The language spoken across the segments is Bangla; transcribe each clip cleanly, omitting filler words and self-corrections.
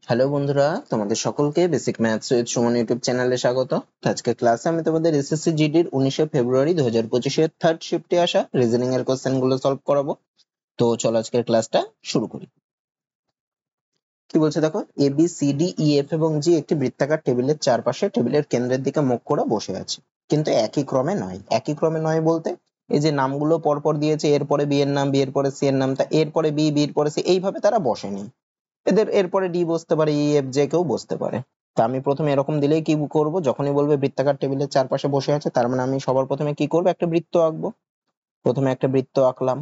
হ্যালো বন্ধুরা, তোমাদের সকলকে basic maths with Suman YouTube চ্যানেলে স্বাগত। তো আজকের ক্লাসে আমি তোমাদের এসএসসি জিডির 19শে ফেব্রুয়ারি 2025 থার্ড শিফটে আসা রিজনিং এর কোশ্চেন গুলো সলভ করাবো। তো চলো আজকের ক্লাসটা শুরু করি। কি বলছে দেখো, A B C D E F এবং জি একটি বৃত্তাকার টেবিলের চারপাশে টেবিলের কেন্দ্রের দিকে মুখ করে বসে আছে, কিন্তু একই ক্রমে নয়। একই ক্রমে নয় বলতে এই যে নামগুলো পরপর দিয়েছে, এরপরে বি এর নাম, বি এর পরে সি এর নাম, তা এরপরে বি, বির পরে সি, এইভাবে তারা বসেনি। এদের এরপরে ডি বসতে পারে, ই এফ জে কেউ বসতে পারে। তা আমি প্রথমে এরকম দিলেই কি করব, যখনই বলবে বৃত্তাকার টেবিলের চারপাশে বসে আছে, তার মানে আমি সবার প্রথমে কি করব, একটা বৃত্ত আঁকবো। প্রথমে একটা বৃত্ত আঁকলাম।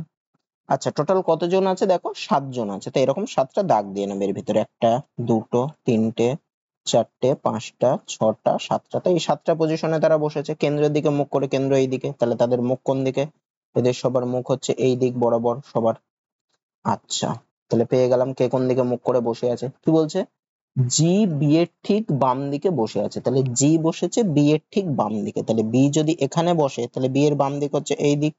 আচ্ছা, টোটাল কতজন আছে দেখো, 7 জন আছে। তো এরকম 7টা দাগ দিয়ে নেবে এর ভিতরে, একটা, দুটো, তিনটে, চারটে, পাঁচটা, ছটা, সাতটা। তো এই 7টা পজিশনে তারা বসেছে, কেন্দ্রের দিকে মুখ করে, কেন্দ্র এই দিকে, তাহলে তাদের মুখ কোন দিকে? এদের সবার মুখ হচ্ছে এই দিক বরাবর সবার। আচ্ছা, তাহলে পেয়ে গেলাম কে কোন দিকে মুখ করে বসে আছে। কি বলছে, জি বি এর ঠিক বাম দিকে বসে আছে, তাহলে জি বসেছে বি এর ঠিক বাম দিকে। তাহলে বি যদি এখানে বসে, তাহলে বি এর বাম দিক হচ্ছে এই দিক,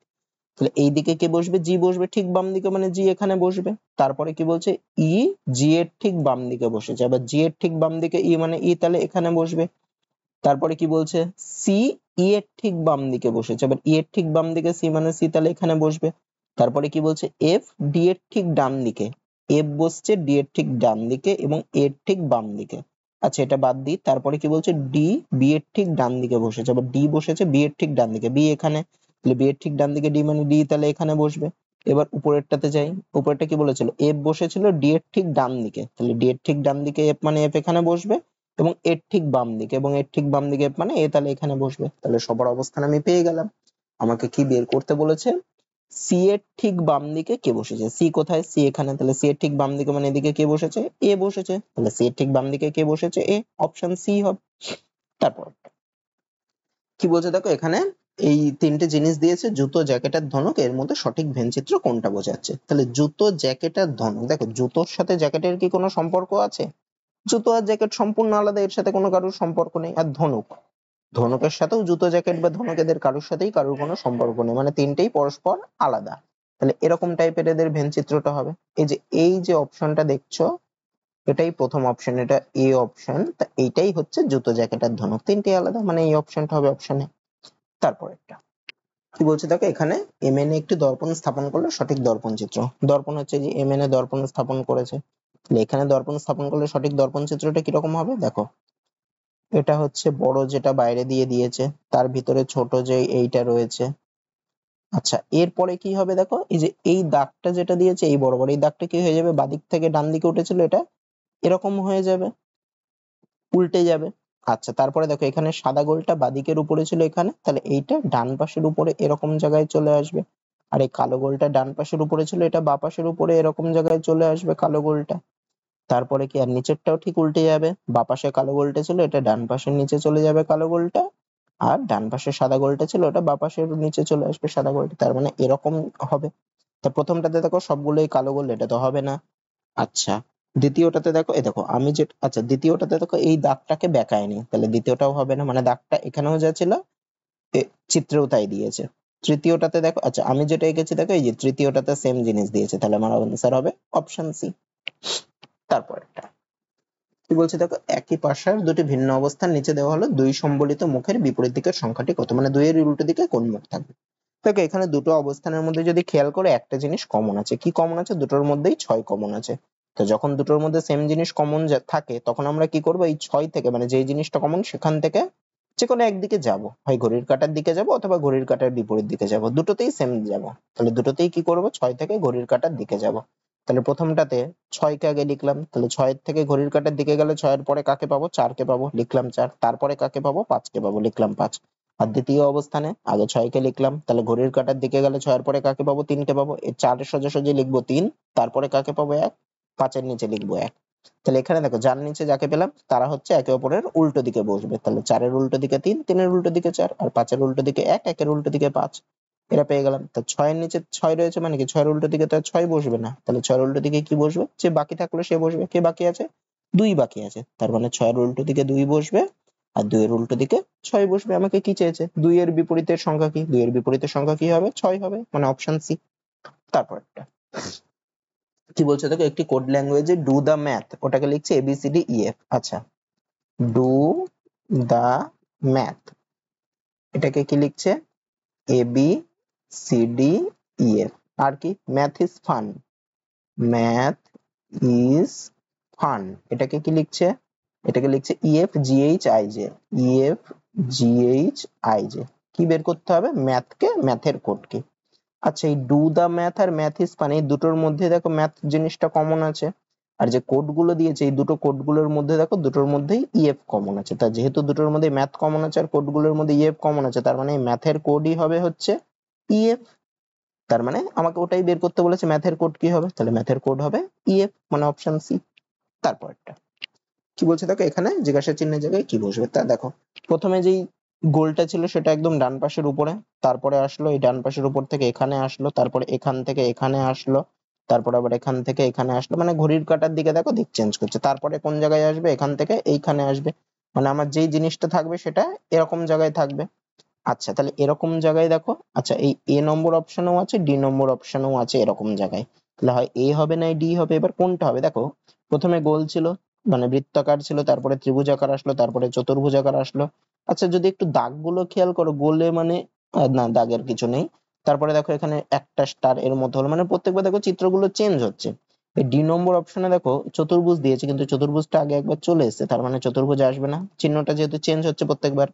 তাহলে এই দিকে কে বসবে, জি বসবে ঠিক বাম দিকে, মানে জি এখানে বসবে। তারপরে কি বলছে, ই জি এর ঠিক বাম দিকে বসেছে, আবার জি এর ঠিক বাম দিকে ই, মানে ই তাহলে এখানে বসবে। তারপরে কি বলছে, সি ই এর ঠিক বাম দিকে বসেছে, আবার ই এর ঠিক বাম দিকে সি, মানে সি তাহলে এখানে বসবে। তারপরে কি বলছে, এফ ডি এর ঠিক ডান দিকে, এফ বসছে ডি এর ঠিক ডান দিকে এবং এর ঠিক বাম দিকে। আচ্ছা, এটা বাদ দিই। তারপরে কি বলছে, ডি বি এর ঠিক ডান দিকে বসেছে, আবার ডি বসেছে বি এর ঠিক ডান দিকে, বি এখানে, তাহলে বি এর ঠিক ডান দিকে ডি, মানে ডি তাহলে এখানে বসবে। এবার উপরেরটাতে যাই, উপরেরটা কি বলেছিল, এফ বসেছিল ডি এর ঠিক ডান দিকে, তাহলে ডি এর ঠিক ডান দিকে এফ, মানে এফ এখানে বসবে, এবং এর ঠিক বাম দিকে, এবং এর ঠিক বাম দিকে মানে এ তাহলে এখানে বসবে। তাহলে সবার অবস্থান আমি পেয়ে গেলাম। আমাকে কি বের করতে বলেছে, সি এর ঠিক বাম দিকে কে বসেছে, সি কোথায়, সি এখানে, তাহলে সি এর ঠিক বাম দিকে মানে এদিকে কে বসেছে, এ বসেছে, তাহলে সি এর ঠিক বাম দিকে কে বসেছে, এ, অপশন সি হবে। তারপর কি বলছে দেখো, এখানে এই তিনটে জিনিস দিয়েছে, জুতো, জ্যাকেট আর ধনুক, এর মধ্যে সঠিক ভেনচিত্র কোনটা বোঝাচ্ছে। তাহলে জুতো, জ্যাকেট আর ধনুক, দেখো জুতোর সাথে জ্যাকেটের কি কোনো সম্পর্ক আছে? জুতো আর জ্যাকেট সম্পূর্ণ আলাদা, এর সাথে কোনো কারোর সম্পর্ক নেই। আর ধনুক, ধনুকের সাথেও জুতো, জ্যাকেট বা ধনুক, এদের কারোর সাথেই কারোর কোনো সম্পর্ক নেই, মানে তিনটেই পরস্পর আলাদা। তাহলে এরকম টাইপের এদের ভেন চিত্রটা হবে। এই যে অপশনটা দেখছো, এটাই প্রথম অপশন, এটা এ অপশন। তা এইটাই হচ্ছে জুতো, জ্যাকেট আর ধনুক, তিনটেই আলাদা, মানে এই অপশনটা হবে অপশন এ। তারপর একটা কি বলছে দেখো, এখানে এমএন এ একটি দর্পণ স্থাপন করলে সঠিক দর্পণ চিত্র। দর্পণ হচ্ছে যে এমএন এ দর্পণ স্থাপন করেছে, তাহলে এখানে দর্পণ স্থাপন করলে সঠিক দর্পণ চিত্রটা কিরকম হবে দেখো, এটা হচ্ছে বড় যেটা বাইরে দিয়ে দিয়েছে, তার ভিতরে ছোট যে এইটা রয়েছে। আচ্ছা, এরপরে কি হবে দেখো, এই যে এই দাগটা যেটা দিয়েছে, এই বরাবর এই দাগটা কি হয়ে যাবে, বাদিক থেকে ডান দিকে উঠেছিল, এটা এরকম হয়ে যাবে, উল্টে যাবে। আচ্ছা, তারপরে দেখো এখানে সাদা গোলটা বাদিকের উপরে ছিল এখানে, তাহলে এইটা ডান পাশের উপরে এরকম জায়গায় চলে আসবে। আর এই কালো গোলটা ডান পাশের উপরে ছিল, এটা বাঁ পাশের উপরে এরকম জায়গায় চলে আসবে কালো গোলটা। তারপরে কি, আর নিচেরটাও ঠিক উল্টে যাবে, বাঁ পাশে কালো গোলটা ছিল, এটা ডান পাশের নিচে চলে যাবে কালো গোলটা। আর ডান পাশে সাদা গোলটা ছিল, ওটা বাঁ পাশের নিচে চলে আসবে সাদা গোলটা, তার মানে এরকম হবে। তা প্রথমটাতে দেখো সবগুলোই কালো গোল, এটা তো হবে না। আচ্ছা, দ্বিতীয়টাতে দেখো, দেখো আমি যে, আচ্ছা দ্বিতীয়টাতে দেখো এই দাগটাকে বেঁকায়নি, তাহলে দ্বিতীয়টাও হবে না, মানে দাগটা এখানেও যা ছিল চিত্রেও তাই দিয়েছে। তৃতীয়টাতে দেখো, আচ্ছা আমি যেটা এঁকেছি দেখো, এই যে তৃতীয়টাতে সেম জিনিস দিয়েছে, তাহলে আমার আনসার হবে অপশন সি। তারপর কি বলছে দেখো, একই পাশার দুটি ভিন্ন অবস্থান নিচে দেওয়া হলো, দুই সম্বলিত মুখের বিপরীত দিকের সংখ্যাটি কত, মানে দুইয়ের উল্টো দিকে কোন মুখ থাকবে। দেখো এখানে দুটো অবস্থানের মধ্যে যদি খেয়াল করে, একটা জিনিস কমন আছে। কি কমন আছে, দুটোর মধ্যেই 6 কমন আছে। তো যখন দুটোর মধ্যে সেম জিনিস কমন থাকে, তখন আমরা কি করবো, এই 6 থেকে, মানে যেই জিনিসটা কমন সেখান থেকে যে কোনো একদিকে যাব, হয় ঘড়ির কাঁটার দিকে যাব অথবা ঘড়ির কাঁটার বিপরীত দিকে যাব, দুটোতেই সেম যাব। তাহলে দুটোতেই কি করব, 6 থেকে ঘড়ির কাঁটার দিকে যাব। তাহলে প্রথমটাতে 6 কে আগে লিখলাম, তাহলে 6 এর থেকে ঘড়ির কাঁটার দিকে গেলে 6 এর পরে কাকে পাবো, 4 কে পাবো, লিখলাম 4। তারপরে কাকে পাবো, 5 কে পাবো, লিখলাম 5। আর দ্বিতীয় অবস্থানে আগে 6 কে লিখলাম, তাহলে ঘড়ির কাঁটার দিকে গেলে 6 এর পরে কাকে পাবো, 3 কে পাবো, এই 4 এর সোজাসুজি লিখবো 3, তারপরে কাকে পাবো 1, 5 এর নিচে লিখবো 1। তাহলে এখানে দেখো, যার নিচে যাকে পেলাম তারা হচ্ছে একে অপরের উল্টো দিকে বসবে, তাহলে 4 এর উল্টো দিকে 3, 3 এর উল্টো দিকে 4, আর 5 এর উল্টো দিকে 1, 1 এর উল্টো দিকে 5। এটা পেয়ে গেলাম। তো 6 এর নিচে 6 রয়েছে, মানে কি 6 এর উল্টো দিকে তো 6 বসবে না, তাহলে 6 এর উল্টো দিকে কি বসবে, যে বাকি থাকলো সে বসবে। কে বাকি আছে, 2 বাকি আছে, তার মানে 6 এর উল্টো দিকে 2 বসবে, আর 2 এর উল্টো দিকে 6 বসবে। আমাকে কি চেয়েছে, 2 এর বিপরীতের সংখ্যা কি, 2 এর বিপরীতের সংখ্যা কি হবে, 6 হবে, মানে অপশন সি। তারপর একটা কি বলছে দেখো, একটি কোড ল্যাঙ্গুয়েজে ডু দা ম্যাথ ওটাকে লিখছে এবিসিডি ইএফ। আচ্ছা, ডু দা ম্যাথ এটাকে কি লিখছে এ বি সি ডি ই এফ। আর কি math is fun, math is fun এটাকে কি লিখছে, এটাকে লিখছে E F G H I J, E F G H I J. কি বের করতে হবে, ম্যাথকে, ম্যাথের কোডকে। আচ্ছা, এই ডু দা ম্যাথ আর ম্যাথ ইজ ফান এই দুটোর মধ্যে দেখো ম্যাথ জিনিসটা কমন আছে, আর যে কোড গুলো দিয়েছে এই দুটো কোড গুলোর মধ্যে দেখো দুটোর মধ্যেই ইএফ কমন আছে। তা যেহেতু দুটোর মধ্যে ম্যাথ কমন আছে আর কোড গুলোর মধ্যে ইএফ কমন আছে, তার মানে ম্যাথের কোডই হবে হচ্ছে ইএফ। তার মানে আমাকে ওটাই বের করতে বলেছে, ম্যাথের কোড কি হবে, তাহলে ম্যাথের কোড হবে ইএফ, মানে অপশন সি। তারপরটা কি বলছে দেখো, এখানে জিজ্ঞাসা চিহ্নের জায়গায় কি বসবে তা দেখো। প্রথমে যেই গোলটা ছিল সেটা একদম ডান পাশের উপরে, তারপরে আসলো এই ডান পাশের উপর থেকে এখানে আসলো, তারপরে এখান থেকে এখানে আসলো, তারপর আবার এখান থেকে এখানে আসলো, মানে ঘড়ির কাঁটার দিকে দেখো দিক চেঞ্জ করছে। তারপরে কোন জায়গায় আসবে, এখান থেকে এইখানে আসবে, মানে আমার যেই জিনিসটা থাকবে সেটা এরকম জায়গায় থাকবে। আচ্ছা, তাহলে এরকম জায়গায় দেখো, আচ্ছা এই এ নম্বর অপশনও আছে, ডি নম্বর অপশনও আছে এরকম জায়গায়, তাহলে হয় এ হবে না ডি হবে। এবার কোনটা হবে দেখো, প্রথমে গোল ছিল মানে বৃত্তাকার ছিল, তারপরে ত্রিভুজাকার আসলো, তারপরে চতুর্ভুজাকার আসলো। আচ্ছা, যদি একটু দাগগুলো খেয়াল করো, গোলে মানে না দাগের কিছু নেই, তারপরে দেখো এখানে একটা স্টার এর মতো হলো, মানে প্রত্যেকবার দেখো চিত্রগুলো চেঞ্জ হচ্ছে। এই ডি নম্বর অপশনে দেখো চতুর্ভুজ দিয়েছে, কিন্তু চতুর্ভুজটা আগে একবার চলে এসেছে, তার মানে চতুর্ভুজ আসবে না, চিহ্নটা যেহেতু চেঞ্জ হচ্ছে প্রত্যেকবার।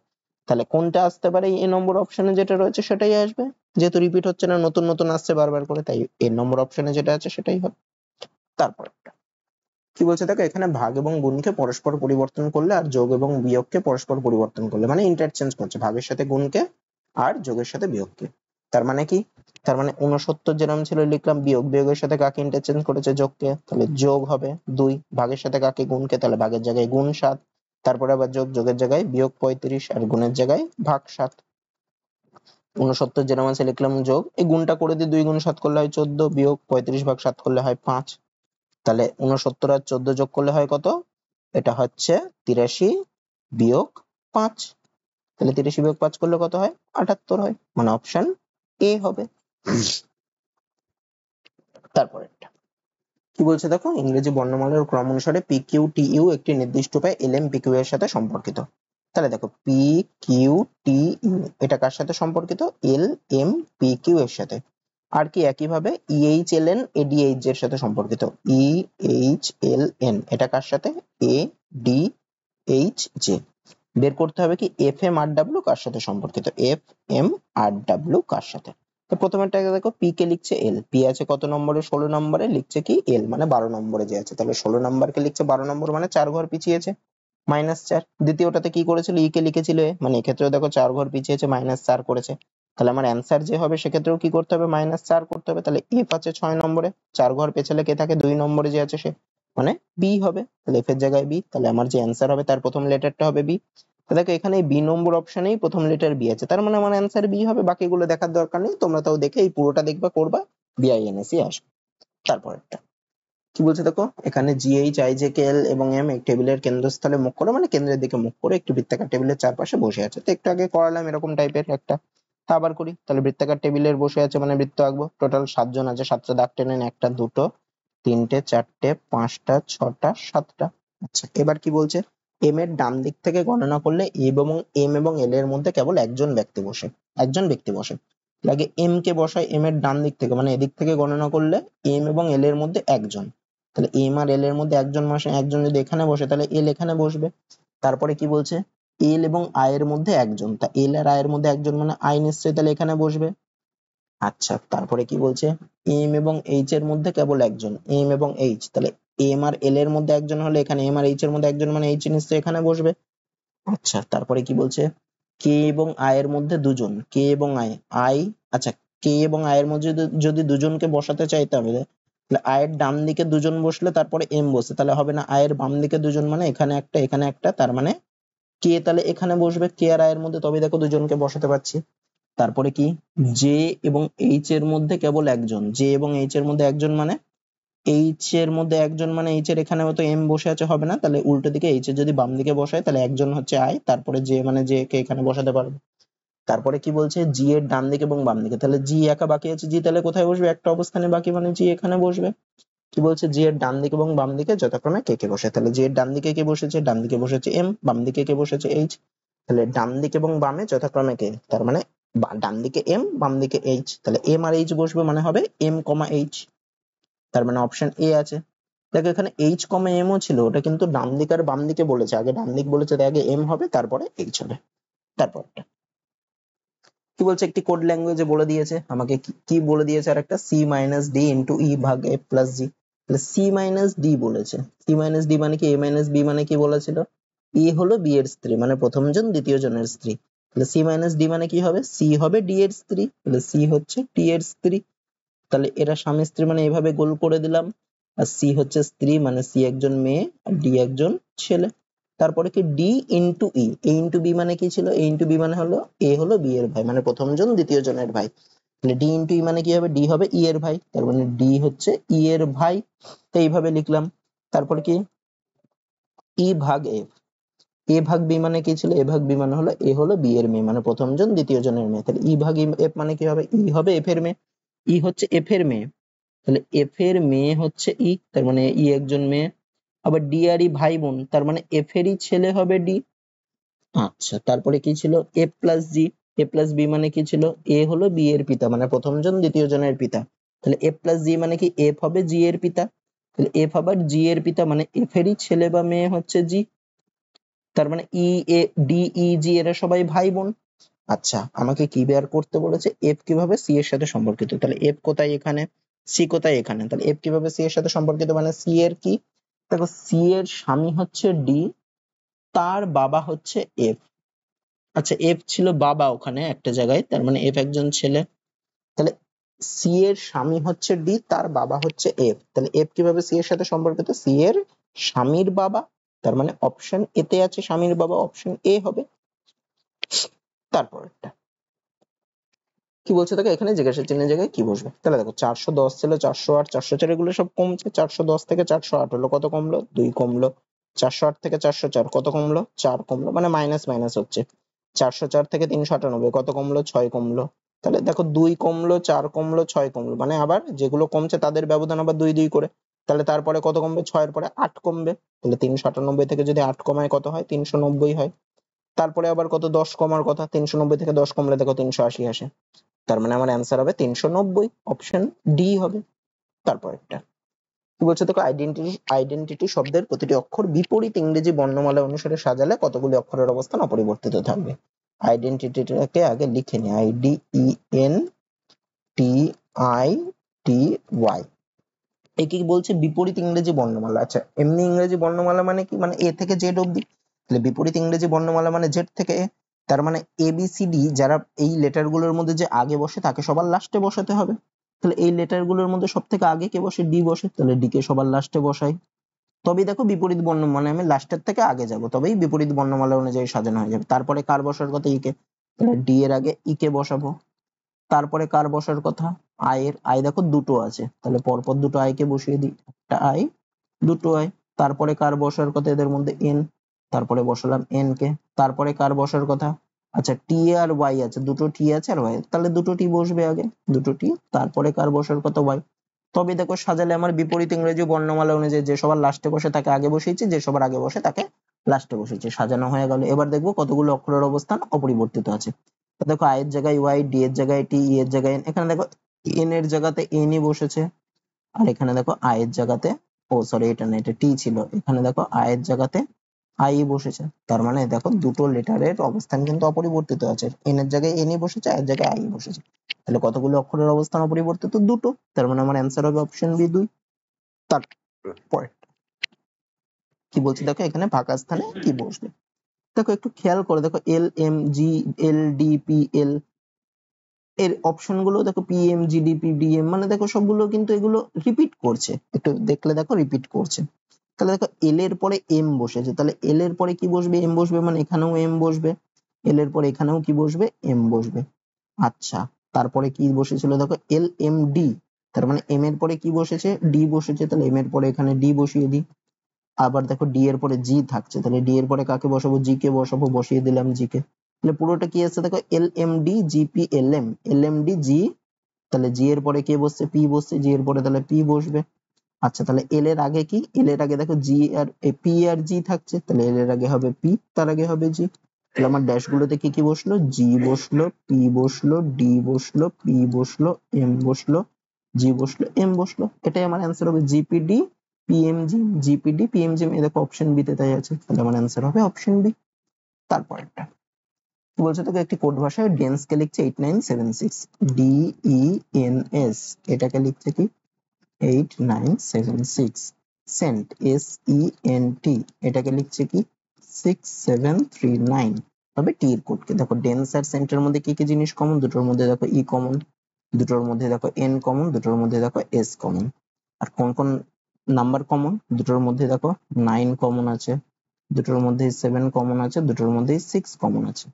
তাহলে কোনটা আসতে পারে, এ নম্বর অপশনে যেটা রয়েছে সেটাই আসবে, যেহেতু রিপিট হচ্ছে না, নতুন নতুন আসছে বারবার করে, তাই এ নম্বর অপশনে যেটা আছে সেটাই হবে। তারপর কি বলছে দেখো, এখানে ভাগ এবং গুণকে পরস্পর পরিবর্তন করলে আর যোগ এবং বিয়োগকে পরস্পর পরিবর্তন করলে, মানে ইন্টারচেঞ্জ করছে ভাগের সাথে গুণকে আর যোগের সাথে বিয়োগকে। তার মানে কি, তার মানে 69 যেরকম ছিল লিখলাম, বিয়োগ, বিয়োগের সাথে কাকে ইন্টারচেঞ্জ করেছে, যোগকে, তাহলে যোগ হবে 2, ভাগের সাথে কাকে গুণকে, তাহলে ভাগের জায়গায় গুণ 7, তারপরে আবার যোগ, যোগের জায়গায় বিয়োগ 35 আর গুণের জায়গায় ভাগ 7। 69 যেরকম আছে লিখলাম যোগ, এই গুণটা করে দিয়ে 2 গুণ 7 করলে হয় 14, বিয়োগ 35 ভাগ 7 করলে হয় 5। তাহলে 69 আর 14 যোগ করলে হয় কত, এটা হচ্ছে 83 বিয়োগ 5। তাহলে 83 বিয়োগ 5 করলে কত হয়, 78 হয়, মানে অপশন এ হবে। তারপরে কি বলছে দেখো, ইংরেজি বর্ণমালার ক্রম অনুসারে পি কিউ টি ইউ একটি নির্দিষ্ট উপায়ে এল এম পি কিউ এর সাথে সম্পর্কিত। তাহলে দেখো পি কিউ টি ইউ এটা কার সাথে সম্পর্কিত, এল এম পি কিউ এর সাথে। আর কি একইভাবে ইএইচ এল এন এডিএইচ এর সাথে সম্পর্কিত, ইএইচ এল এন এটা কার সাথে, এ ডি এইচ জে। বের করতে হবে কি এফ এম আর ডাব্লিউ কার সাথে সম্পর্কিত, এফ এম আর ডাব্লিউ কার সাথে। তো প্রথমেরটাকে দেখো, পি কে লিখছে এল, পি আছে কত নম্বরে, 16 নম্বরে, লিখছে কি এল মানে 12 নম্বরে যে আছে, তাহলে 16 নম্বরকে লিখছে 12 নম্বর, মানে 4 ঘর পিছিয়েছে, -4। দ্বিতীয়টাতে কি করেছিল, ই কে লিখেছিল এ, মানে এক্ষেত্রেও দেখো 4 ঘর পিছিয়েছে, -4 করেছে। তাহলে আমার অ্যান্সার যে হবে সেক্ষেত্রেও কি করতে হবে, -4 করতে হবে। তাহলে এফ আছে 6 নম্বরে, 4 ঘর পেছালে কে থাকে, 2 নম্বরে যে আছে সে, মানে বি হবে। তাহলে এফ এর জায়গায় বি, তাহলে আমার যে অ্যান্সার হবে তার প্রথম লেটারটা হবে বি। তো দেখো এখানে বি নম্বর অপশনেই প্রথম লেটার বি আছে, তার মানে আমার অ্যান্সার বি হবে, বাকিগুলো দেখার দরকার নেই, তোমরা তাও দেখে এই পুরোটা দেখবা করবা, বিআইএনএসই আসবে। তারপরেরটা কি বলছে দেখো, এখানে জিএইচ আই জে কে এল এবং এম এক টেবিলের কেন্দ্রস্থলে মুখ করে, মানে কেন্দ্রের দিকে মুখ করে একটি বৃত্তাকার টেবিলের চারপাশে বসে আছে। তো একটু আগে করালাম এরকম টাইপের একটা, তা আবার করি। তাহলে বৃত্তাকার টেবিলের বসে আছে মানে বৃত্ত আঁকবো, টোটাল 7 জন আছে, 7টা দাগ টেনেন, 1টা 2টো 3টে 4টে 5টা 6টা 7টা। আচ্ছা, এবার কি বলছে, এম এর ডান দিক থেকে গণনা করলে এম এবং এল এর মধ্যে কেবল একজন ব্যক্তি বসে। লাগে এম কে বসাই এম এর ডান দিক থেকে, মানে এদিক থেকে গণনা করলে এম এবং এল এর মধ্যে একজন, তাহলে এম আর এল এর মধ্যে একজন বসে, একজন যদি এখানে বসে তাহলে এল এখানে বসবে। তারপরে কি বলছে, এল এবং আই এর মধ্যে একজন, তা এল আর আই এর মধ্যে একজন মানে আই নিশ্চয়ই তাহলে এখানে বসবে। আচ্ছা, তারপরে কি বলছে, এম এবং এইচ এর মধ্যে কেবল একজন, এম এবং এইচ, তাহলে এম আর এল এর মধ্যে একজন হলে এখানে এম আর এইচ এর মধ্যে একজন মানে এইচ নিশ্চয়ই এখানে বসবে। আচ্ছা, তারপরে কি বলছে, কে এবং আই এর মধ্যে দুজন, কে এবং আই, আচ্ছা কে এবং আই এর মধ্যে যদি দুজনকে বসাতে চাইতে হবে, তাহলে আই এর ডান দিকে দুজন বসলে তারপরে এম বসে, তাহলে হবে না, আই এর বাম দিকে দুজন মানে এখানে একটা এখানে একটা, তার মানে কে তাহলে এখানে বসবে, কে আর আই এর মধ্যে, তবে দেখো দুজনকে বসাতে পারছি। তারপরে কি, জে এবং এইচ এর মধ্যে কেবল একজন, জে এবং এইচ এর মধ্যে একজন মানে এইচ এর মধ্যে একজন মানে এইচ এর এখানে হয়তো এম বসে আছে, হবে না, তাহলে উল্টো দিকে এইচ এর যদি বাম দিকে বসায় তাহলে একজন হচ্ছে আই, তারপরে জে মানে জে কে এখানে বসাতে পারবো। তারপরে কি বলছে, জি এর ডান দিকে এবং বাম দিকে, তাহলে জি একা বাকি আছে, জি তাহলে কোথায় বসবে, একটা অবস্থানে বাকি মানে জি এখানে বসবে। কি বলছে, জি এর ডান দিকে এবং বাম দিকে যথাক্রমে কে কে বসে। তাহলে জি এর ডান দিকে কে বসেছে, ডান দিকে বসেছে এম, বাম দিকে কে বসেছে এইচ। তাহলে ডান দিকে এবং বামে যথাক্রমে কে, তার মানে ডান দিকে এম, বাম দিকে এইচ, তাহলে এম আর এইচ বসবে, মানে হবে এম কমা এইচ। তার মানে অপশন এ আছে। দেখো এখানে এইচ কমা এম ও ছিল, ওটা কিন্তু ডান দিক আর বাম দিকে বলেছে, আগে ডান দিক বলেছে, তাই আগে এম হবে তারপরে এইচ হবে। তারপরটা কি বলছে, একটি কোড ল্যাঙ্গুয়েজে বলে দিয়েছে আমাকে, কি বলে দিয়েছে, আর একটা সি মাইনাস ডি ইন্টু ই ভাগ এ প্লাস জি। তাহলে সি মাইনাস ডি বলেছে, সি মাইনাস ডি মানে কি, এ মাইনাস বি মানে কি বলেছিল, ই হলো বি এর স্ত্রী, মানে প্রথম জন দ্বিতীয় জনের স্ত্রী। তাহলে সি মাইনাস ডি মানে কি হবে, সি হবে ডি এর স্ত্রী, তাহলে সি হচ্ছে টি এর স্ত্রী। তাহলে এরা স্বামী স্ত্রী, মানে এভাবে গোল করে দিলাম। আর সি হচ্ছে স্ত্রী, মানে সি একজন মেয়ে আর ডি একজন ছেলে। তারপরে কি ডি ইন্টু ই, এ ইন্টু বি মানে কি ছিল, এ ইন্টু বি মানে হলো এ হলো বি এর ভাই, মানে প্রথম জন দ্বিতীয় জনের ভাই। তাহলে ডি ইন্টু ই মানে কি হবে, ডি হবে ই এর ভাই, তার মানে ডি হচ্ছে ই এর ভাই। তো এইভাবে লিখলাম। তারপর কি ই ভাগ এফ, এ ভাগ বি মানে কি ছিল, এ ভাগ বি মানে হলো এ হলো বি এর মেয়ে, মানে প্রথম জন দ্বিতীয় জনের মেয়ে। তাহলে ই ভাগ এফ মানে কি হবে, ই হবে এফ এর মেয়ে, ই হচ্ছে এফ এর মেয়ে। তাহলে এফ এর মেয়ে হচ্ছে ই, তার মানে ই একজন মেয়ে। আবার ডি আর ই ভাই বোন, তার মানে এফ এরই ছেলে হবে ডি। আচ্ছা, তারপরে কি ছিল, এ প্লাস জি, এ প্লাস বি মানে কি ছিল, এ হলো বি এর পিতা, মানে প্রথম জন দ্বিতীয় জনের পিতা। তাহলে এ প্লাস জি মানে কি, এফ হবে জি এর পিতা। তাহলে এফ আবার জি এর পিতা, মানে এফ এরই ছেলে বা মেয়ে হচ্ছে জি। তার মানে ই এ ডি ই জি এরা সবাই ভাই বোন। আচ্ছা, আমাকে কি বের করতে বলেছে, এফ কিভাবে সি এর সাথে সম্পর্কিত। তাহলে এফ কোথায়, এখানে, সি কোথায়, এখানে। তাহলে এফ কিভাবে সি এর সাথে সম্পর্কিত, মানে সি এর কি, দেখো সি এর স্বামী হচ্ছে ডি, তার বাবা হচ্ছে এফ। আচ্ছা, এফ ছিল বাবা ওখানে একটা জায়গায়, তার মানে এফ একজন ছেলে। তাহলে সি এর স্বামী হচ্ছে ডি, তার বাবা হচ্ছে এফ। তাহলে এফ কিভাবে সি এর সাথে সম্পর্কিত, সি এর স্বামীর বাবা, তার মানে অপশন এতে আছে স্বামীর বাবা, অপশন এ হবে। তারপরটা কি বলছে, দেখো এখানে জিজ্ঞাসা চিহ্নের জায়গায় কি বসবে। তাহলে দেখো 410 ছিল, 408, 404, এগুলো সব কমছে। 410 থেকে 408 হলো, কত কমলো, 2 কমলো। 408 থেকে 404 কত কমলো, 4 কমলো, মানে মাইনাস মাইনাস হচ্ছে। 404 থেকে 398 কত কমলো, 6 কমলো। তাহলে দেখো 2 কমলো, 4 কমলো, 6 কমলো, মানে আবার যেগুলো কমছে তাদের ব্যবধান আবার 2 2 করে। তাহলে তারপরে কত কমবে, 6 এর পরে 8 কমবে। তাহলে 398 থেকে যদি 8 কমায় কত হয়, 390 হয়। তারপরে আবার কত, 10 কমার কথা, 390 থেকে 10 কমলে দেখো 380 আসে। তার মানে আমার অ্যান্সার হবে 390, অপশন ডি হবে। তারপর একটা কি বলছে, দেখো আইডেন্টিটি, আইডেন্টিটি শব্দের প্রতিটি অক্ষর বিপরীত ইংরেজি বর্ণমালা অনুসারে সাজালে কতগুলি অক্ষরের অবস্থান অপরিবর্তিত থাকবে। আইডেন্টিটিটাকে আগে লিখে নি, I D E N T I T Y. এ কি বলছে, বিপরীত ইংরেজি বর্ণমালা। আচ্ছা, এমনি ইংরেজি বর্ণমালা মানে কি, মানে এ থেকে জেড অব্দি। তাহলে বিপরীত ইংরেজি বর্ণমালা মানে জেড থেকে এ। তার মানে এ বি সি ডি, যারা এই লেটার গুলোর মধ্যে যে আগে বসে তাকে সবার লাস্টে বসাতে হবে। তাহলে এই লেটার গুলোর মধ্যে সব থেকে আগে কে বসে, ডি বসে, তাহলে ডি কে সবার লাস্টে বসাই। তবেই দেখো বিপরীত বর্ণ, মানে আমি লাস্টের থেকে আগে যাব, তবেই বিপরীত বর্ণমালা অনুযায়ী সাজানো হয়ে যাবে। তারপরে কার বসার কথা, ই কে, তাহলে ডি এর আগে ই কে বসাবো। তারপরে কার বসার কথা, আই এর, আই দেখো দুটো আছে, তাহলে পরপর দুটো আই কে বসিয়ে দিই, একটা আই, দুটো আই। তারপরে কার বসার কথা, এদের মধ্যে এন, তারপরে বসালাম এন কে। তারপরে কার বসার কথা, আচ্ছা টি আর ওয়াই আছে, দুটো টি আছে আর ওয়াই, তাহলে দুটো টি বসবে আগে, দুটো টি। তারপরে কার বসার কথা, ওয়াই। তবে দেখো সাজালে আমার বিপরীত ইংরেজি বর্ণমালা অনুযায়ী যে সবার লাস্টে বসে তাকে আগে বসিয়েছি, যে সবার আগে বসে তাকে লাস্টে বসিয়েছি, সাজানো হয়ে গেল। এবার দেখবো কতগুলো অক্ষরের অবস্থান অপরিবর্তিত আছে। দেখো আই এর জায়গায় ওয়াই, ডি এর জায়গায় টি, ই এর জায়গায় এন। এখানে দেখো এন এর জায়গাতে এনই বসেছে, আর এখানে দেখো আই এর জায়গাতে, ও সরি এটা না, এটা টি ছিল, এখানে দেখো আই এর জায়গাতে আই বসেছে। তার মানে দেখো দুটো লেটারের অবস্থান কিন্তু অপরিবর্তিত আছে, এন এর জায়গায় এনই বসেছে, আই এর জায়গায় আই বসেছে। তাহলে কতগুলো অক্ষরের অবস্থান অপরিবর্তিত, দুটো। তার মানে আমার অ্যান্সার হবে অপশন বি 2। তারপরে কি বলছে, দেখো এখানে ফাঁকা স্থানে কি বসবে। দেখো একটু খেয়াল করে দেখো, L M G L D P L এর অপশন গুলো দেখো, P M G D P D M, মানে দেখো সবগুলো কিন্তু এগুলো রিপিট করছে, একটু দেখলে দেখো রিপিট করছে। তাহলে দেখো এল এর পরে এম বসেছে, তাহলে এল এর পরে কি বসবে, এম বসবে, মানে এখানেও এম বসবে। এল এর পরে এখানেও কি বসবে, এম বসবে। আচ্ছা, তারপরে কি বসেছিল, দেখো এল এম ডি, তার মানে এম এর পরে কি বসেছে, ডি বসেছে, তাহলে এম এর পরে এখানে ডি বসিয়ে দিই। আবার দেখো ডি এর পরে জি থাকছে, তাহলে ডি এর পরে কাকে বসাবো, জি কে বসাবো, বসিয়ে দিলাম জি কে। তাহলে পুরোটা কি আছে, দেখো L M D G P L M, L M D G, তাহলে জি এর পরে কে বসছে, পি বসছে, জি এর পরে তাহলে পি বসবে। আচ্ছা তাহলে এল এর আগে কি, এল এর আগে দেখো জি আর পি আর জি থাকছে, তাহলে এল এর আগে হবে পি, তার আগে হবে জি। তাহলে আমার ড্যাশ গুলোতে কি কি বসলো, জি বসলো, পি বসলো, ডি বসলো, পি বসলো, এম বসলো, জি বসলো, এম বসলো। এটাই আমার অ্যান্সার হবে জিপিডি পিএমজি, জিপিডি পিএমজি। এই দেখো অপশন বি তে তাই আছে, তাহলে আমার অ্যান্সার হবে অপশন বি। তারপরেরটা কি বলছে, তোকে একটি কোড ভাষায় ডেন্স কে লিখছে 8976, DENS, এটাকে লিখছে কি 8976। সেন্ট, SENT, এটাকে লিখছে কি 6739। তবে টি এর কোডকে দেখো, ডেন্স আর সেন্টের মধ্যে কি কি জিনিস কমন, দুটোর মধ্যে দেখো ই কমন, দুটোর মধ্যে দেখো এন কমন, দুটোর মধ্যে দেখো এস কমন। আর কোন কোন নাম্বার কমন, দুটোর মধ্যে দেখো 9 কমন আছে, দুটোর মধ্যে 7 কমন আছে, দুটোর মধ্যে 6 কমন আছে।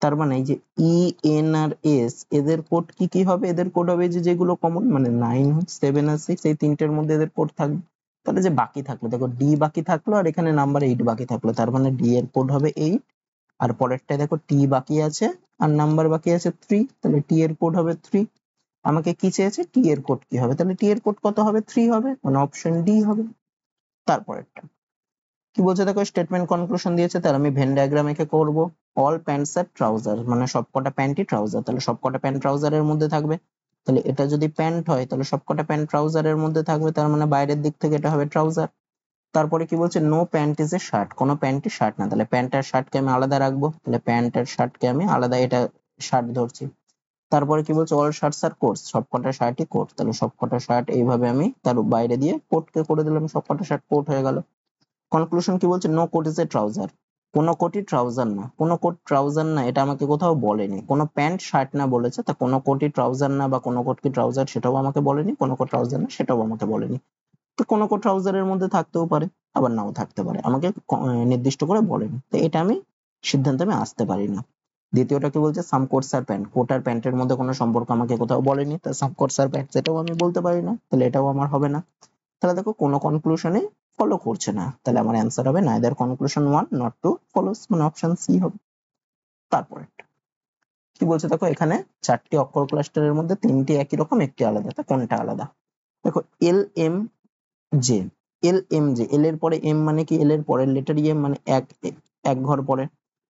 তার মানে এই যে ই এন আর এস, এদের কোড কি কি হবে, এদের কোড হবে যে যেগুলো কমন, মানে 9 7 আর 6, এই তিনটের মধ্যে এদের কোড থাকবে। তাহলে যে বাকি থাকলো দেখো ডি বাকি থাকলো, আর এখানে নাম্বার 8 বাকি থাকলো, তার মানে ডি এর কোড হবে 8। আর পরেরটায় দেখো টি বাকি আছে আর নাম্বার বাকি আছে 3, তাহলে টি এর কোড হবে 3। আমাকে কি চেয়েছে, টি এর কোড কি হবে, তাহলে টি এর কোড কত হবে, 3 হবে, মানে অপশন ডি হবে। তারপরেরটা কি বলছে দেখো, স্টেটমেন্ট কনক্লুশন দিয়েছে, তার আমি ভেন ডায়াগ্রাম এঁকে করব। অল প্যান্টস আর ট্রাউজার, মানে সবকটা প্যান্টই ট্রাউজার, তাহলে সবকটা প্যান্ট ট্রাউজারের মধ্যে থাকবে। তাহলে এটা যদি প্যান্ট হয় তাহলে সবকটা প্যান্ট ট্রাউজারের মধ্যে থাকবে, তার মানে বাইরের দিক থেকে এটা হবে ট্রাউজার। তারপরে কি বলছে, no pant is a shirt, কোনো প্যান্টই শার্ট না, তাহলে প্যান্ট আর শার্টকে আমি আলাদা রাখবো, তাহলে প্যান্ট আর শার্টকে আমি আলাদা, এটা শার্ট ধরছি। তারপরে কি বলছে, অল শার্টস আর কোটস, সবকটা শার্টই কোট, তাহলে সবকটা শার্ট এইভাবে আমি তার বাইরে দিয়ে কোটকে করে দিলাম, সবকটা শার্ট কোট হয়ে গেল। কনক্লুশন কি বলছে, no coat is a trouser, কোনো কোটই ট্রাউজার না, কোনো কোট ট্রাউজার না, এটা আমাকে কোথাও বলেনি। কোনো প্যান্ট শার্ট না বলেছে, তা কোনো কোটই ট্রাউজার না বা কোনো কোট কি ট্রাউজার সেটাও আমাকে বলেনি, কোনো কোট ট্রাউজার না সেটাও আমাকে বলেনি। তো কোনো কোট ট্রাউজারের মধ্যে থাকতেও পারে, আবার নাও থাকতে পারে, আমাকে নির্দিষ্ট করে বলেনি, তো এটা আমি সিদ্ধান্তে আমি আসতে পারি না। দ্বিতীয়টা কি বলছে, সাম কোটস আর প্যান্ট, কোট আর প্যান্টের মধ্যে কোনো সম্পর্ক আমাকে কোথাও বলেনি, তা সাম কোটস আর প্যান্ট সেটাও আমি বলতে পারি না, তাহলে এটাও আমার হবে না। তাহলে দেখো কোনো কনক্লুশনে ফলো করছে না, তাহলে আমার অ্যান্সার হবে নাইদার কনক্লুশন 1 নট 2 ফলোস, মানে অপশন সি হবে। তারপরে কি বলছে দেখো, এখানে 4টি অক্ষর ক্লাস্টারের মধ্যে 3টি একই রকম, একটি আলাদা, তা কোনটা আলাদা। দেখো L M J, L M J, L এর পরে এম মানে কি, এল এর পরের লেটার এম, মানে এক এক ঘর পরে।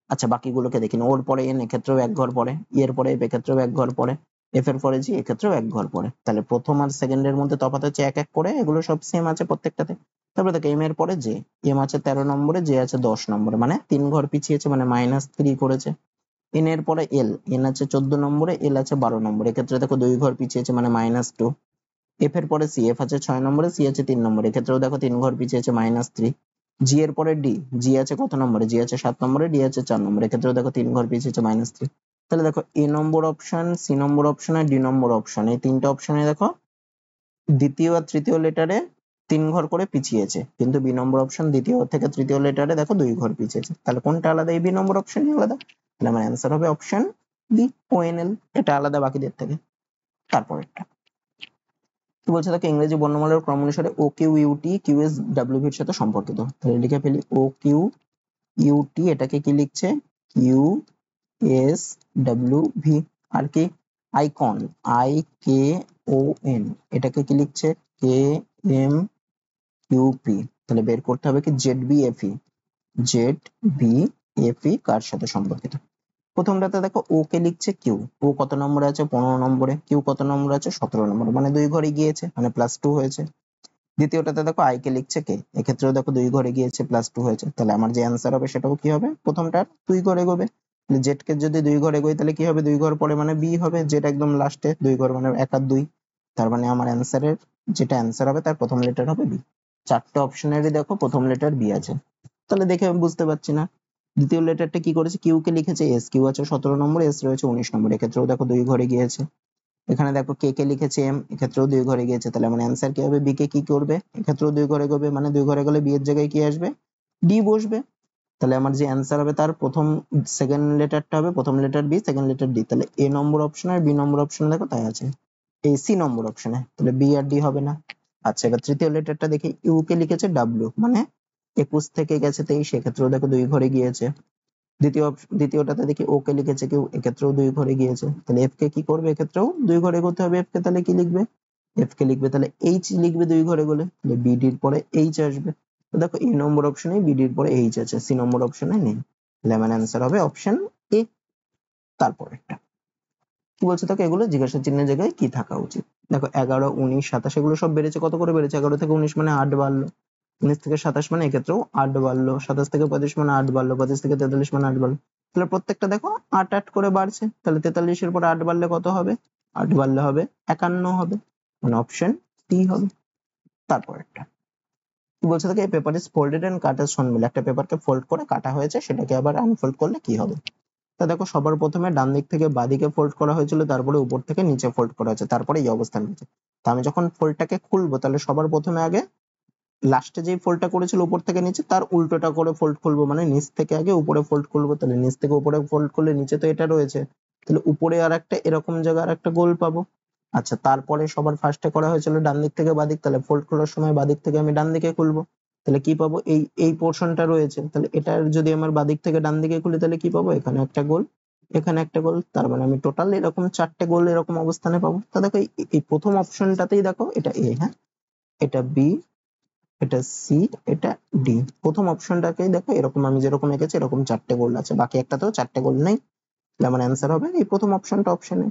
আচ্ছা বাকিগুলোকে দেখি না, ওর পরে এন এক্ষেত্রেও এক ঘর পরে, ই এর পরে এফ এক্ষেত্রেও এক ঘর পরে, এফ এর পরে জি এক্ষেত্রেও এক ঘর পরে, তাহলে প্রথম আর সেকেন্ডের মধ্যে তফাৎ হচ্ছে এক এক করে, এগুলো সব সেম আছে প্রত্যেকটাতে। তারপরে দেখো এম এর পরে জে, এম আছে 13 নম্বরে, জে আছে 10 নম্বরে, মানে 3 ঘর পিছিয়েছে, মানে -3 করেছে। এন এর পরে এল, এন আছে 14 নম্বরে, এল আছে 12 নম্বরে, এক্ষেত্রে দেখো 2 ঘর পিছিয়েছে, মানে -2। এফ এর পরে সি, এফ আছে 6 নম্বরে, সি আছে 3 নম্বরে, এক্ষেত্রেও দেখো 3 ঘর পিছিয়েছে, -3। জি এর পরে ডি, জি আছে কত নম্বরে, জি আছে 7 নম্বরে, ডি আছে 4 নম্বরে, এক্ষেত্রেও দেখো 3 ঘর পিছিয়েছে, -3। তাহলে দেখো এ নম্বর অপশন, সি নম্বর অপশন আর ডি নম্বর অপশন, এই তিনটা অপশনে দেখো দ্বিতীয় আর তৃতীয় লেটারে 3 ঘর করে পিছিয়েছে, কিন্তু বি নম্বর অপশন দ্বিতীয় থেকে তৃতীয় লেটারে দেখো 2 ঘর পিছিয়েছে, তাহলে কোনটা আলাদা, এই বি নম্বর অপশনই আলাদা, তাহলে আমার অ্যান্সার হবে অপশন বি, ওএনএল, এটা আলাদা বাকিদের থেকে। তারপরেরটা কি বলছে দেখো, ইংরেজি বর্ণমালার ক্রম অনুসারে O Q U T Q S W ভির সাথে সম্পর্কিত, তাহলে লিখে ফেলি ও কিউ ইউটি, এটাকে কি লিখছে কিউ এস ডাব্লিউ ভি। আর কি icon, I K O N, এটাকে কি লিখছে কে এম কিউ পি, তাহলে বের করতে হবে কি Z B F E, Z B F E কার সাথে সম্পর্কিত। প্রথমটাতে দেখো ও কে লিখছে কিউ, ও কত নম্বরে আছে 15 নম্বরে, কিউ কত নম্বরে আছে 17 নম্বরে, মানে 2 ঘরে গিয়েছে, মানে +2 হয়েছে। দ্বিতীয়টাতে দেখো আই কে লিখছে কে, এক্ষেত্রেও দেখো 2 ঘরে গিয়েছে, +2 হয়েছে, তাহলে আমার যে অ্যান্সার হবে সেটাও কি হবে, প্রথমটার 2 ঘরে এগোবে। জেড কে যদি 2 ঘরে এগোয় তাহলে কি হবে, 2 ঘর পরে মানে বি হবে, যেটা একদম লাস্টে 2 ঘর মানে 1 আর 2, তার মানে আমার অ্যান্সারের যেটা অ্যান্সার হবে তার প্রথম লেটার হবে বি। 4টে অপশনেরই দেখো প্রথম লেটার বি আছে, তাহলে দেখে আমি বুঝতে পারছি না। দ্বিতীয় লেটারটা কি করেছে, কিউ কে লিখেছে এস, কিউ আছে 17 নম্বরে, এস রয়েছে 19 নম্বরে, এক্ষেত্রেও দেখো 2 ঘরে গিয়েছে। এখানে দেখো কে কে লিখেছে এম, এক্ষেত্রেও 2 ঘরে গিয়েছে, তাহলে আমার অ্যান্সার কি হবে, বি কে কি করবে, এক্ষেত্রেও 2 ঘরে করবে, মানে 2 ঘরে গেলে বি এর জায়গায় কি আসবে, ডি বসবে। তাহলে আমার যে অ্যান্সার হবে তার প্রথম সেকেন্ড লেটারটা হবে, প্রথম letter B, second letter D, তাহলে এ নম্বর অপশন আর বি নম্বর অপশন দেখো তাই আছে, এই সি নম্বর অপশনে, তাহলে বি আর ডি হবে না। আচ্ছা এবার তৃতীয় লেটারটা দেখি, ইউ কে লিখেছে ডাব্লিউ, মানে 21 থেকে গেছে 23, সেক্ষেত্রেও দেখো 2 ঘরে গিয়েছে। দ্বিতীয়টাতে দেখি ও কে লিখেছে কেউ, এক্ষেত্রেও 2 ঘরে গিয়েছে, তাহলে এফ কে কি করবে, এক্ষেত্রেও 2 ঘরে করতে হবে এফ কে, তাহলে কি লিখবে এফ কে লিখবে তাহলে এইচ লিখবে দুই ঘরে গেলে, তাহলে বিডির পরে এইচ আসবে। তো দেখো এ নম্বর অপশনে বিডির পরে এইচ আছে, সি নম্বর অপশনে নেই, তাহলে আমার অ্যান্সার হবে অপশন এ। তারপরেরটা কি বলছে দেখো, এগুলো জিজ্ঞাসা চিহ্নের জায়গায় কি থাকা উচিত। দেখো 11, 19, 27 এগুলো সব বেড়েছে, কত করে বেড়েছে? 11 থেকে 19 মানে 8 বাড়লো, 19 থেকে 27 মানে এক্ষেত্রেও 8 বাড়লো, 27 থেকে 35 মানে 8 বাড়লো, 25 থেকে 43 মানে 8 বাড়লো। তাহলে প্রত্যেকটা দেখো 8 8 করে বাড়ছে, তাহলে 43 এর পরে 8 বাড়লে কত হবে? 8 বাড়লে হবে 51 হবে, মানে অপশন সি হবে। তারপরেরটা কি বলছে দেখো, এই paper is folded and cut on mill, একটা পেপারকে ফোল্ড করে কাটা হয়েছে, সেটাকে আবার আনফোল্ড করলে কি হবে? তা দেখো সবার প্রথমে ডান দিক থেকে বাদিকে ফোল্ড করা হয়েছিল, তারপরে উপর থেকে নিচে ফোল্ড করা হয়েছে, তারপরে এই অবস্থান হয়েছে। তা আমি যখন ফোল্ডটাকে খুলবো, তাহলে সবার প্রথমে আগে লাস্টে যেই ফোল্ডটা করেছিল উপর থেকে নিচে, তার উল্টোটা করে ফোল্ড খুলবো, মানে নিচ থেকে আগে উপরে ফোল্ড খুলবো। তাহলে নিচ থেকে উপরে ফোল্ড করলে নিচে তো এটা রয়েছে, তাহলে উপরে আর একটা এরকম জায়গা আর একটা গোল পাবো। আচ্ছা, তারপরে সবার ফার্স্টে করা হয়েছিল ডান দিক থেকে বাদিক, তাহলে ফোল্ড খোলার সময় বাদিক থেকে আমি ডান দিকে খুলবো, তাহলে কি পাবো? এই এই পোর্শনটা রয়েছে, তাহলে এটার যদি আমার বাদিক থেকে ডান দিকে খুলি, তাহলে কি পাবো? এখানে একটা গোল, এখানে একটা গোল, তার মানে আমি টোটাল এরকম 4টে গোল এরকম অবস্থানে পাবো। তা দেখো এই প্রথম অপশনটাতেই দেখো এটা এ, হ্যাঁ এটা বি, এটা সি, এটা ডি। প্রথম অপশনটাকেই দেখো এরকম আমি যেরকম এঁকেছি এরকম 4টে গোল আছে, বাকি একটাতেও 4টে গোল নেই, তাহলে আমার অ্যান্সার হবে এই প্রথম অপশনটা, অপশনে।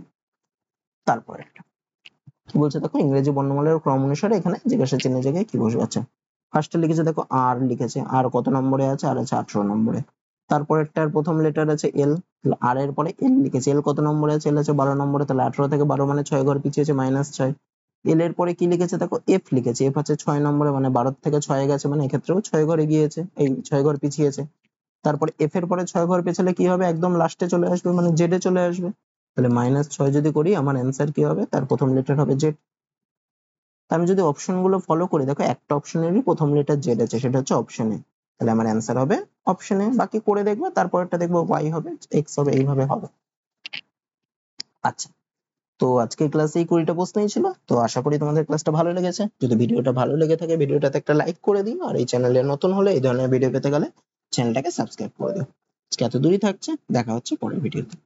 তারপরে কি বলছে দেখো, ইংরেজি বর্ণমালার ক্রম অনুসারে এখানে জিজ্ঞাসা চিহ্নের জায়গায় কি বসবে। আচ্ছা, ফার্স্টে লিখেছে দেখো আর লিখেছে, আর কত নম্বরে আছে? আর আছে 18 নম্বরে। তারপরেরটার প্রথম লেটার আছে এল, আর এর পরে এল লিখেছে, এল কত নম্বরে আছে? এল আছে 12 নম্বরে, তাহলে 18 থেকে 12 মানে 6 ঘর পিছিয়েছে, -6। এল এর পরে কি লিখেছে দেখো, এফ লিখেছে, এফ আছে 6 নম্বরে, মানে 12 থেকে 6 গেছে, মানে এক্ষেত্রেও 6 ঘরে গিয়েছে, এই 6 ঘর পিছিয়েছে। তারপরে এফ এর পরে 6 ঘর পেছালে কি হবে? একদম লাস্টে চলে আসবে, মানে জেড এ চলে আসবে, তাহলে -6 যদি করি আমার অ্যান্সার কি হবে? তার প্রথম লেটার হবে জেড। আমি যদি অপশন গুলো ফলো করি, দেখো একটা অপশনেরই প্রথম লেটার জেড আছে, সেটা হচ্ছে অপশন এ, তাহলে আমার অ্যান্সার হবে অপশন এ। বাকি করে দেখবো, তারপরটা দেখবো ওয়াই হবে, এক্স হবে, এইভাবে হবে। আচ্ছা, তো আজকে ক্লাসে এই 20টা প্রশ্নই ছিল, তো আশা করি তোমাদের ক্লাসটা ভালো লেগেছে। যদি ভিডিওটা ভালো লেগে থাকে ভিডিওটাতে একটা লাইক করে দিও, আর এই চ্যানেলে নতুন হলে এই ধরনের ভিডিও পেতে গেলে চ্যানেলটাকে সাবস্ক্রাইব করে দিও। আজকে এত দূরই থাকছে, দেখা হচ্ছে পরের ভিডিওতে।